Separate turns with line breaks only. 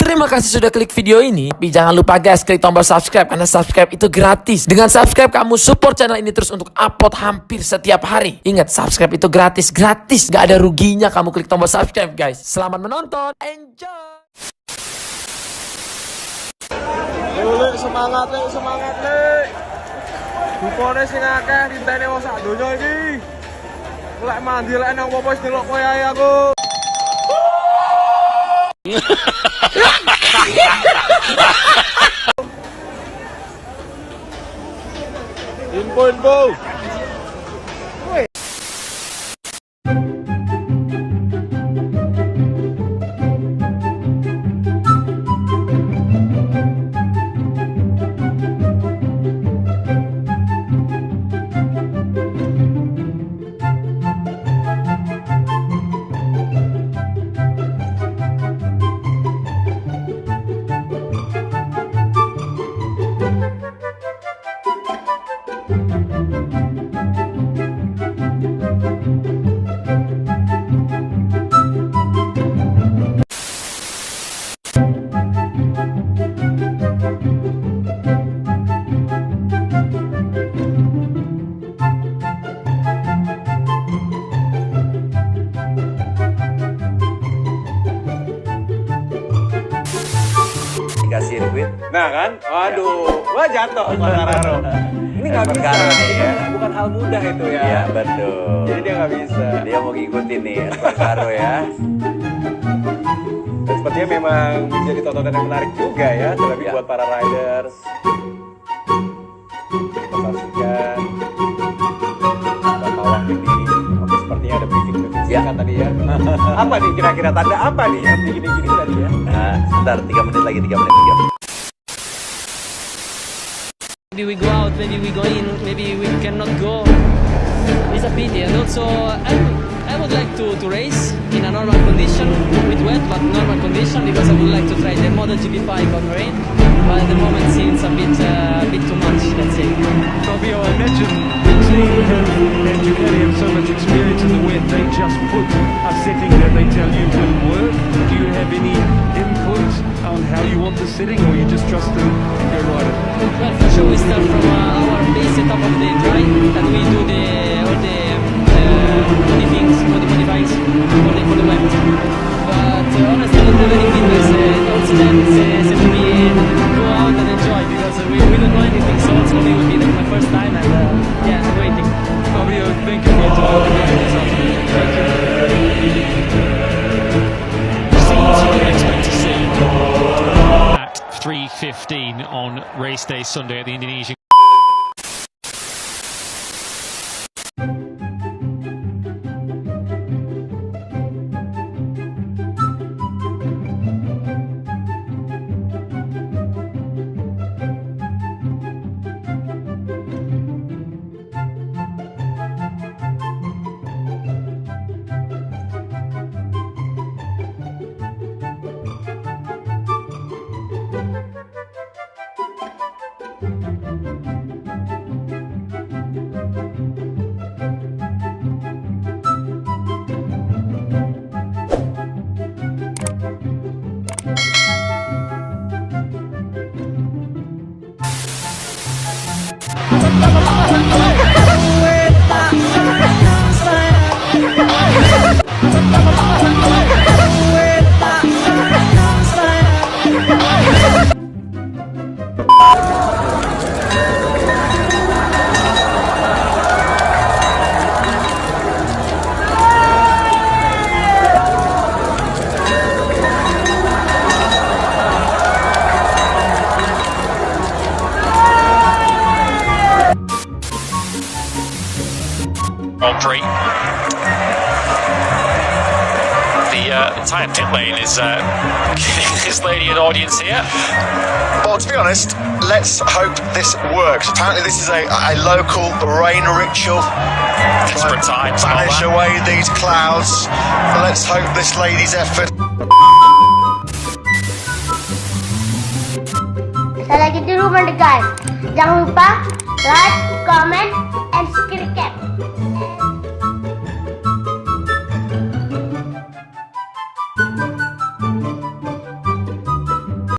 Terima kasih sudah klik video ini. Tapi jangan lupa guys, klik tombol subscribe karena subscribe itu gratis. Dengan subscribe kamu support channel ini terus untuk upload hampir setiap hari. Ingat, subscribe itu gratis, gak ada ruginya kamu klik tombol subscribe guys. Selamat menonton, enjoy.
Semangat nih. Rupane sing akeh dintene wong sak donya iki. Lek mandi lek nang opo wis delok kowe ae aku. Info.
Sirkuit.
Nah kan, waduh, wah jatuh Quartararo. Ini nggak bisa,
ya.
Bukan hal mudah itu ya.
Iya betul.
Jadi dia nggak bisa.
Dia mau ngikutin nih Quartararo ya.
Dan sepertinya memang menjadi tontonan yang menarik juga ya, terlebih
Ya.
buat para riders. Kita saksikan Mbak Pawang ini. Oke, sepertinya ada briefing
Ya.
kan tadi ya. Apa nih kira-kira tanda apa nih yang begini-gini tadi ya?
Nah, sebentar 3 menit lagi.
Maybe we go out, maybe we go in, maybe we cannot go. It's a pity, and also I would like to race in a normal condition with wet, but normal condition because I would like to try the Motogp 5 on rain. But at the moment seems a bit too much. Let's say.
Fabio, I mentioned the team and Ngikutin have so much experience in the wet. They just put a setting that they tell you will work. Do you have any input on how you want the setting, or you just trust them and go ride it?
Well, for sure we start from our base setup of the dry, and we do all the things for the modifiers for the wet. But honestly, the very fitness also then says to me go out and enjoy because we don't know anything. So it's only will be my first time, and yeah, I'm waiting.
Fabio, thank you for your time. Thank you.
Scenes you can expect to see at 3:15 on race day Sunday at the Indonesian. Audrey. The entire pit lane is giving this lady an audience here.
Well, to be honest, let's hope this works. Apparently this is a local rain ritual.
Desperate times.
Banish away these clouds. Let's hope this lady's effort.
Saya lagi di rumah dekat. Jangan lupa like, comment, and subscribe.